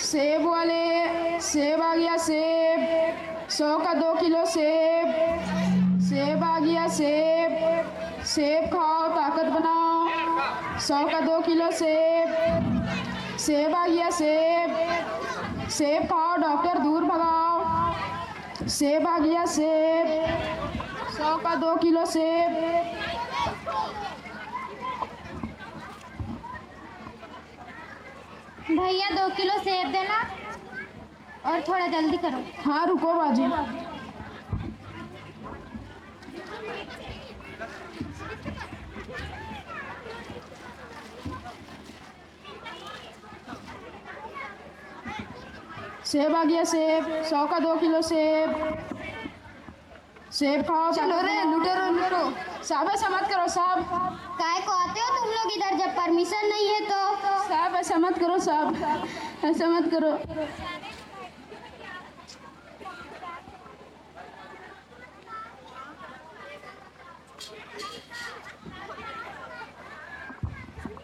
सेब वाले, सेब आ गया सेब, 100 का 2 किलो सेब। सेब आ गया सेब, सेब खाओ ताकत बनाओ, 100 का 2 किलो सेब। सेब आ गया सेब, सेब खाओ डॉक्टर दूर भगाओ। सेब आ गया सेब, 100 का 2 किलो सेब। भैया 2 किलो सेब देना और थोड़ा जल्दी करो। हाँ रुको बाजी। सेब आ गया सेब, 100 का 2 किलो सेब। सेब खाओ। चलो रे लूटो। साहब ऐसा मत करो साहब। काय को आते हो तुम लोग इधर जब परमिशन नहीं है तो? साहब ऐसा मत करो साहब, ऐसा मत करो।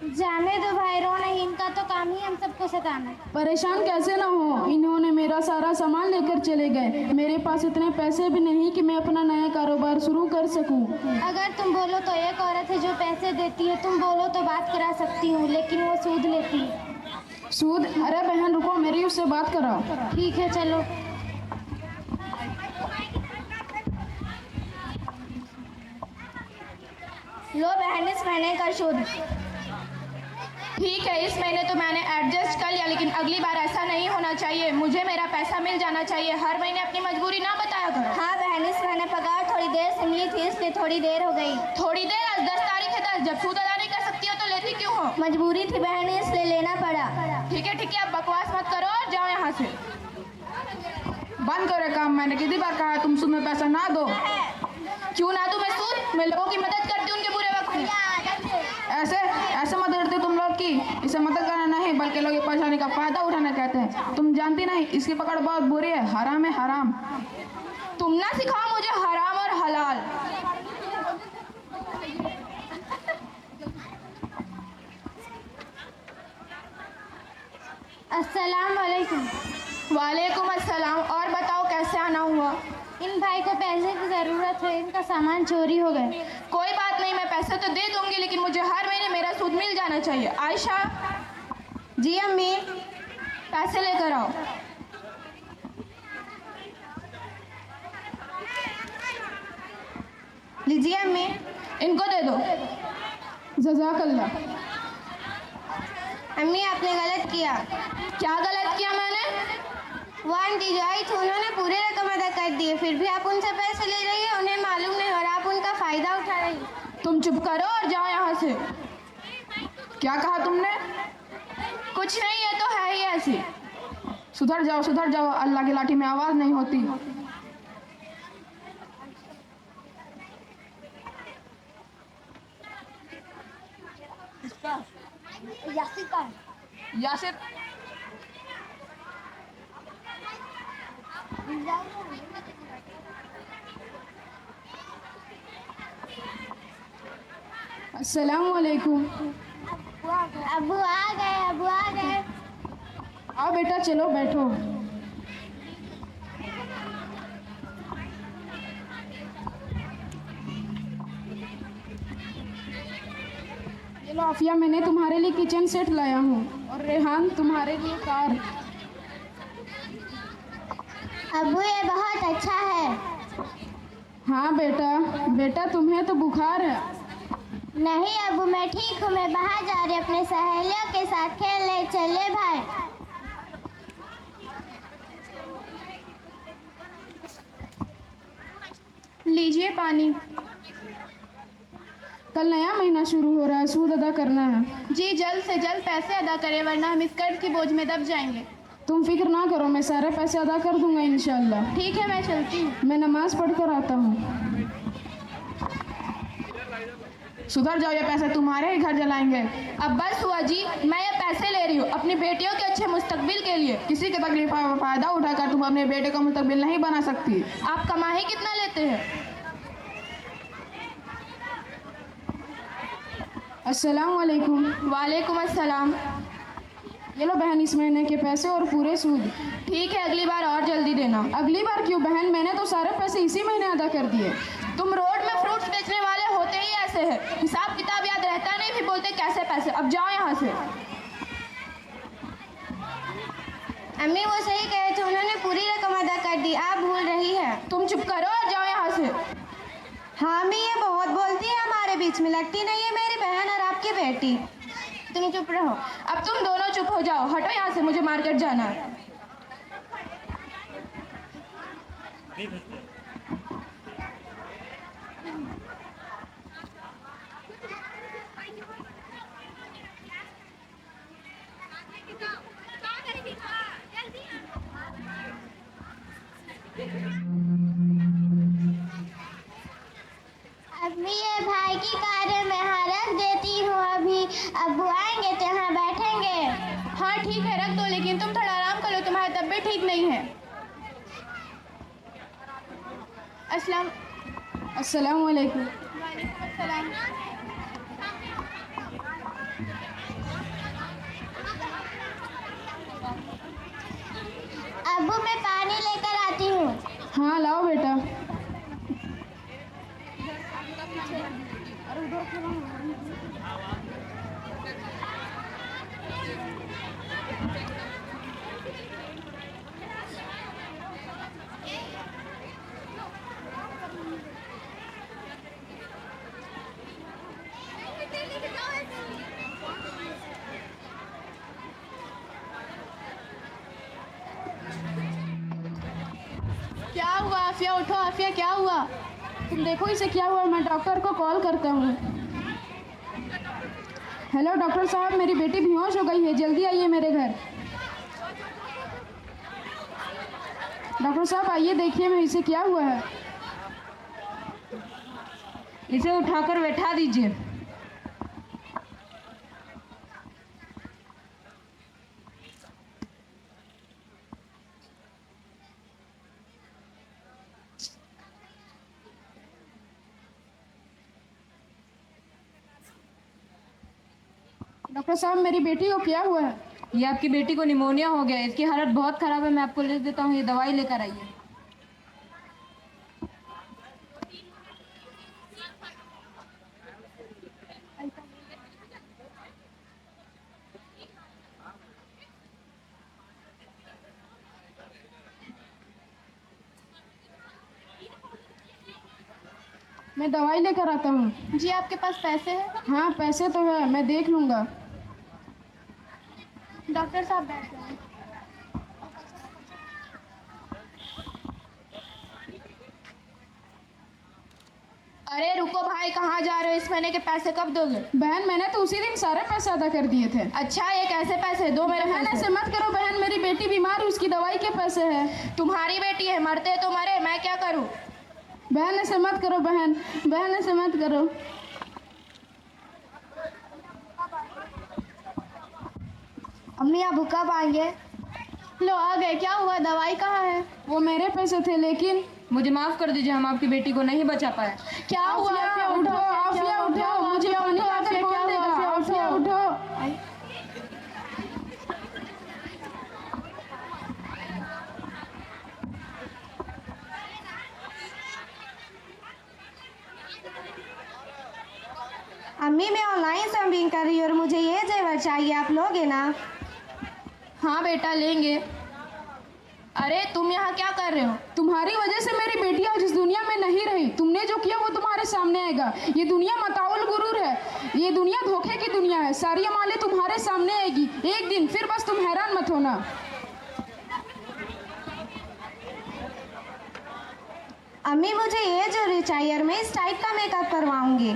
जाने दो भाई, रो नहीं, इनका तो काम ही हम सबको सताना है। परेशान कैसे ना हो, इन्होंने मेरा सारा सामान लेकर चले गए। मेरे पास इतने पैसे भी नहीं कि मैं अपना नया कारोबार शुरू कर सकूं। अगर तुम बोलो तो एक औरत है जो पैसे देती है, तुम बोलो तो बात करा सकती हूँ, लेकिन वो सूद लेती है। सूद? अरे बहन रुको, मेरी उससे बात कराओ। ठीक है चलो। लो बहन, इस महीने का सूद। ठीक है, इस महीने तो मैंने एडजस्ट कर लिया, लेकिन अगली बार ऐसा नहीं होना चाहिए। मुझे मेरा पैसा मिल जाना चाहिए। हर महीने अपनी मजबूरी ना बताया करो। हाँ बहन, इस महीने पगार थोड़ी देर से मिली थी, इसलिए थोड़ी देर हो गई। थोड़ी देर? आज 10 तारीख है। 10 जब सूद अदा नहीं कर सकती हो तो लेती क्यों हो? मजबूरी थी बहन, इसलिए लेना पड़ा। ठीक है, अब बकवास मत करो और जाओ यहाँ से। बंद करो काम। मैंने कितनी बार कहा तुम सूद में पैसा ना दो। क्यों ना दूं मैं सूद? मैं लोगों की मदद करती हूँ उनके बुरे वक्त में। ऐसे मदद करते तुम लोग की। इसे मदद करना नहीं बल्कि लोग की परेशानी का फायदा उठाना कहते हैं। तुम जानती नहीं, इसकी पकड़ बहुत बुरी है। हराम है हराम। तुम ना सिखाओ मुझे हराम और हलाल। अस्सलाम वालेकुम। वालेकुम अस्सलाम। और बताओ कैसे आना हुआ? इन भाई को पैसे की ज़रूरत है, इनका सामान चोरी हो गए। कोई बात नहीं, मैं पैसे तो दे दूंगी, लेकिन मुझे हर महीने मेरा सूद मिल जाना चाहिए। आयशा। जी अम्मी। पैसे लेकर आओ। लीजिए अम्मी। इनको दे दो। जज़ाकल्लाह। अम्मी आपने गलत किया। क्या गलत किया मैंने? वो आंटी जो आई थी उन्होंने पूरी रकम अदा कर दी है, फिर भी आप उनसे पैसे ले रही है, उन्हें मालूम नहीं और आप उनका फ़ायदा उठा रही है। तुम चुप करो और जाओ यहाँ से। क्या कहा तुमने? कुछ नहीं, है तो है ही ऐसी। सुधर जाओ। अल्लाह की लाठी में आवाज़ नहीं होती। यासिर। अस्सलाम वालेकुम। अबू आ गए। आओ बेटा, चलो बैठो। चलो आफिया, मैंने तुम्हारे लिए किचन सेट लाया हूँ और रेहान तुम्हारे लिए कार। अबू ये बहुत अच्छा है। हाँ बेटा तुम्हें तो बुखार है। नहीं अबू, मैं ठीक हूँ, मैं बाहर जा रही अपने सहेलियों के साथ खेलने। चले भाई। लीजिए पानी। कल नया महीना शुरू हो रहा है, सूद अदा करना है। जी जल्द से जल्द पैसे अदा करें, वरना हम इस कर्ज की बोझ में दब जाएंगे। तुम फिक्र ना करो, मैं सारे पैसे अदा कर दूंगा इंशाल्लाह। ठीक है, मैं चलती हूँ। मैं नमाज पढ़ कर आता हूँ। सुधर जाओ, ये पैसे तुम्हारे ही घर जलाएंगे। अब बस हुआ जी, मैं ये पैसे पैसे ले रही हूँ अपनी बेटियों के अच्छे मुस्तकबिल के लिए। किसी के तकलीफ का फायदा उठाकर तुम अपने बेटे का मुस्तकबिल नहीं बना सकती। आप कमाई कितना लेते हैं? अस्सलाम वालेकुम। वालेकुम अस्सलाम। ये लो बहन इस महीने के पैसे और पूरे सूद। ठीक है, अगली बार और जल्दी देना। अगली बार क्यों बहन, मैंने तो सारे पैसे इसी महीने अदा कर दिए। तुम रोड में फ्रूट्स बेचने वाले होते ही ऐसे हैं, हिसाब किताब याद रहता नहीं, फिर बोलते कैसे पैसे। अब जाओ यहाँ से। अम्मी वो सही कहे थे, उन्होंने पूरी रकम अदा कर दी, आप भूल रही है। तुम चुप करो और जाओ यहाँ से। हाँ अम्मी ये बहुत बोलती है, हमारे बीच में लगती नहीं है मेरी बहन और आपकी बेटी। तुम चुप रहो। अब तुम दोनों चुप हो जाओ, हटो यहाँ से, मुझे मार्केट जाना है। अम्मी ये भाई की कार है, मैं यहाँ रख देती हूँ, अभी अब्बू आएंगे तो यहाँ बैठेंगे। हाँ ठीक है, रख दो, लेकिन तुम थोड़ा आराम करो, तुम्हारी तबीयत ठीक नहीं है। अस्सलाम वालेकुम। वालेकुम अस्सलाम। अब्बू मैं पानी लेकर आती हूँ। हाँ लाओ बेटा। क्या हुआ आफिया? उठो आफिया, क्या हुआ? तुम देखो इसे क्या हुआ, मैं डॉक्टर को कॉल करता हूँ। हेलो डॉक्टर साहब, मेरी बेटी बेहोश हो गई है, जल्दी आइए मेरे घर। डॉक्टर साहब आइए, देखिए मैं इसे क्या हुआ है। इसे उठाकर बैठा दीजिए। डॉक्टर साहब मेरी बेटी को क्या हुआ है? ये आपकी बेटी को निमोनिया हो गया है, इसकी हालत बहुत ख़राब है, मैं आपको लिख देता हूँ, ये दवाई लेकर आइए। मैं दवाई लेकर आता हूँ। जी आपके पास पैसे हैं? हाँ पैसे तो है, मैं देख लूँगा। डॉक्टर साहब बैठ जाएं। अरे रुको भाई, कहाँ जा रहे हो? इस महीने के पैसे कब दोगे? बहन मैंने तो उसी दिन सारे पैसे अदा कर दिए थे। अच्छा, ये कैसे पैसे? दो मेरे बहन पैसे। ऐसे मत करो बहन, मेरी बेटी बीमार है, उसकी दवाई के पैसे हैं। तुम्हारी बेटी है, मरते तो मरे, मैं क्या करूँ? बहन ऐसे मत करो बहन, बहन ऐसे मत करो। अम्मी आप कब आएंगे? लो आ गए। क्या हुआ? दवाई कहाँ है? वो मेरे पैसे थे, लेकिन मुझे माफ़ कर दीजिए, हम आपकी बेटी को नहीं बचा पाए। क्या हुआ? आफिया उठो, आफिया उठो, मुझे पानी लाकर कौन देगा? आफिया उठो। अम्मी मैं ऑनलाइन शॉपिंग कर रही हूँ और मुझे ये जेवर चाहिए, आप लोगे ना? हाँ बेटा लेंगे। अरे तुम यहाँ क्या कर रहे हो? तुम्हारी वजह से मेरी बेटी आज इस दुनिया में नहीं रही। तुमने जो किया वो तुम्हारे सामने आएगा। ये दुनिया मताउल गुरूर है, ये दुनिया धोखे की दुनिया है। सारी अमाले तुम्हारे सामने आएगी एक दिन, फिर बस तुम हैरान मत होना। अम्मी मुझे ये ज्वेलरी चाहिए और मैं इस टाइप का मेकअप करवाऊंगी।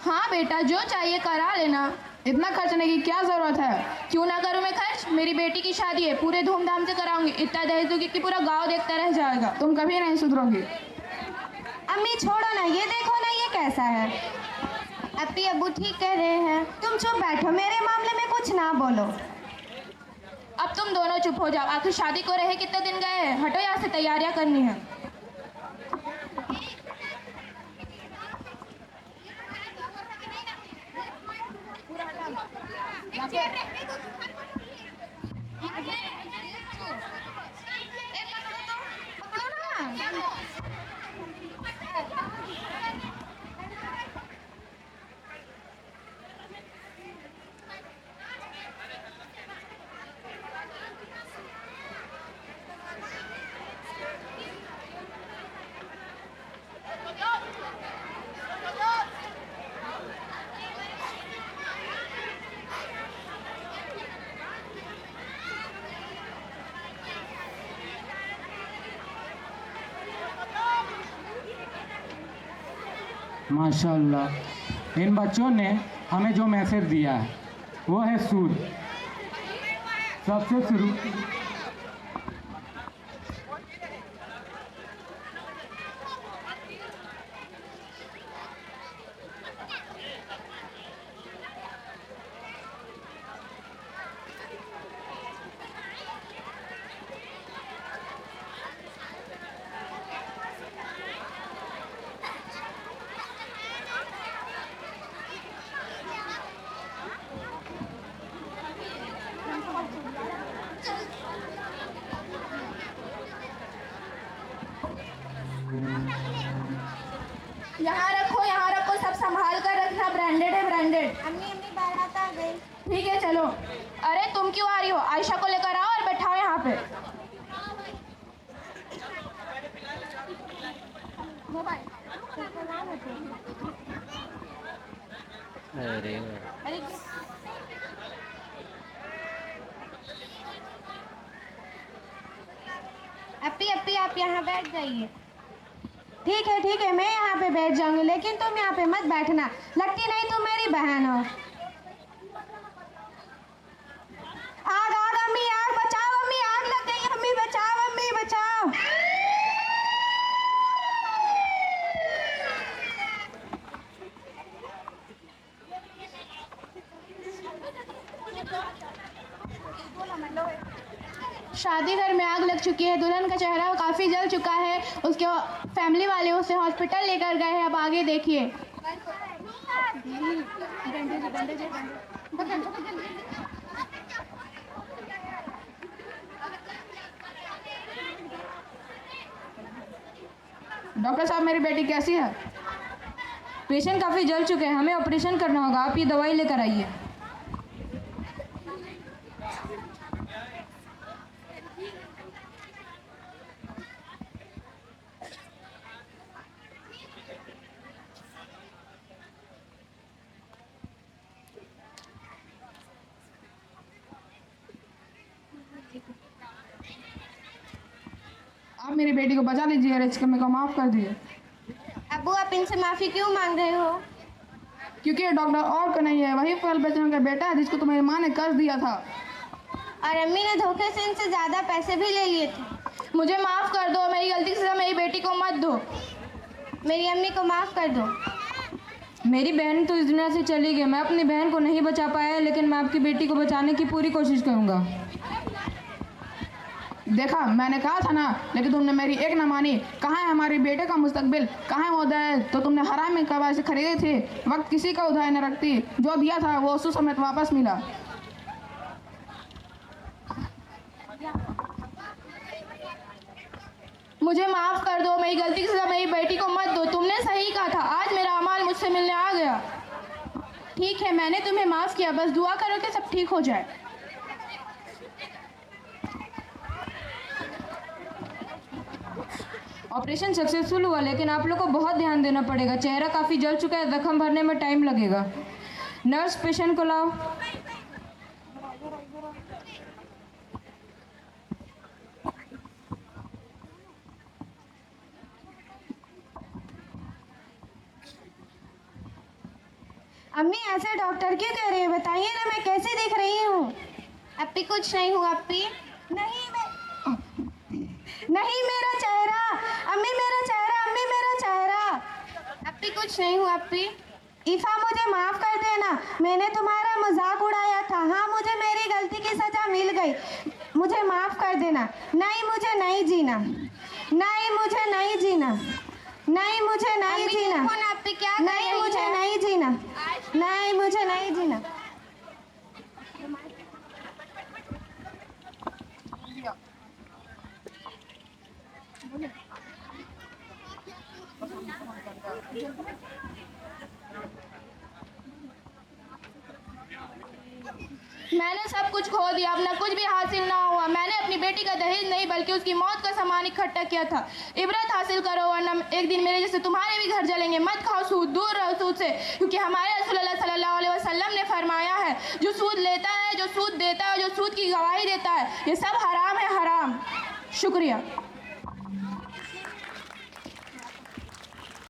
हाँ बेटा, जो चाहिए करा लेना। इतना खर्चने की क्या जरूरत है? क्यों ना करूँ मैं खर्च? मेरी बेटी की शादी है, पूरे धूमधाम से कराऊंगी। इतना दहेज दूंगी कि पूरा गांव देखता रह जाएगा। तुम कभी नहीं सुधरोगी। अम्मी छोड़ो ना, ये देखो ना ये कैसा है। अपी अब्बू ठीक कह रहे हैं। तुम चुप बैठो, मेरे मामले में कुछ ना बोलो। अब तुम दोनों चुप हो जाओ, आखिर शादी को रहे कितने दिन गए हैं। हटो यहाँ से, तैयारियां करनी है। माशाल्लाह, इन बच्चों ने हमें जो मैसेज दिया है वो है सूद। सबसे शुरू यहाँ रखो, सब संभाल कर रखना। ब्रांडेड है, ब्रांडेड। अम्मी अम्मी बारात आ गई। ठीक है चलो। अरे तुम क्यों आ रही हो? आयशा को लेकर आओ और बैठाओ यहाँ पे। अपी अपी आप यहाँ बैठ जाइए। ठीक है, मैं यहाँ पे बैठ जाऊंगी, लेकिन तुम यहाँ पे मत बैठना। लगती नहीं तुम मेरी बहन हो। आग आग अम्मी, आग बचाओ अम्मी, आग लग गई अम्मी, बचाओ अम्मी, बचाओ। शादी घर में आग लग चुकी है। दुल्हन का चेहरा काफ़ी जल चुका है। उसके फैमिली वाले उसे हॉस्पिटल लेकर गए हैं। अब आगे देखिए। डॉक्टर साहब, मेरी बेटी कैसी है? पेशेंट काफ़ी जल चुके हैं, हमें ऑपरेशन करना होगा। आप ये दवाई लेकर आइए। आप मेरी बेटी को बचा लीजिए और इस कमी को माफ़ कर दीजिए। अब्बू आप इनसे माफ़ी क्यों मांग रहे हो? क्योंकि ये डॉक्टर और का नहीं है, वही फल बेचने का बेटा है जिसको तुम्हारी माँ ने कर्ज दिया था। और अम्मी ने धोखे से इनसे ज़्यादा पैसे भी ले लिए थे। मुझे माफ़ कर दो। मेरी गलती से मेरी बेटी को मत दो। मेरी अम्मी को माफ़ कर दो। मेरी बहन तो इस दुनिया से चली गई। मैं अपनी बहन को नहीं बचा पाया, लेकिन मैं आपकी बेटी को बचाने की पूरी कोशिश करूँगा। देखा, मैंने कहा था ना, लेकिन तुमने मेरी एक ना मानी। कहाँ है हमारे बेटे का मुस्तकबिल? कहाँ है वो दहेज तो तुमने हराम में कबार से खरीदे थे? वक्त किसी का उधार न रखती। जो दिया था वो उस समय वापस मिला। मुझे माफ़ कर दो। मेरी गलती से मेरी बेटी को मत दो। तुमने सही कहा था। आज मेरा अमाल मुझसे मिलने आ गया। ठीक है, मैंने तुम्हें माफ़ किया। बस दुआ करो कि सब ठीक हो जाए। ऑपरेशन सक्सेसफुल हुआ, लेकिन आप लोग को बहुत ध्यान देना पड़ेगा। चेहरा काफ़ी जल चुका है, जख्म भरने में टाइम लगेगा। नर्स, पेशेंट को लाओ। अम्मी ऐसे डॉक्टर क्यों कह रही है? बताइए ना, मैं कैसे दिख रही हूँ? अपी कुछ नहीं हुआ। अपी नहीं, मेरा चेहरा अम्मी, मेरा चेहरा अम्मी, मेरा चेहरा। अपी कुछ नहीं हुआ। अपी ईफा मुझे माफ़ कर देना, मैंने तुम्हारा मजाक उड़ाया था। हाँ, मुझे मेरी गलती की सज़ा मिल गई, मुझे माफ़ कर देना। नहीं, मुझे नहीं जीना, नहीं, मुझे नहीं जीना, नहीं, मुझे नहीं अम्मी, जीना, देखो ना आप पे क्या कर नहीं, रही मुझे है। नहीं जीना, नहीं, मुझे नहीं जीना। मैंने सब कुछ खो दिया, अपना कुछ भी हासिल ना हुआ। मैंने अपनी बेटी का दहेज नहीं बल्कि उसकी मौत का सामान इकट्ठा किया था। इबरत हासिल करो वरना एक दिन मेरे जैसे तुम्हारे भी घर जलेंगे। मत खाओ सूद, दूर रहो सूद से, क्योंकि हमारे रसूल अल्लाह सल्लल्लाहु अलैहि वसल्लम ने फरमाया है, जो सूद लेता है, जो सूद देता है, जो सूद की गवाही देता है, ये सब हराम है, हराम। शुक्रिया।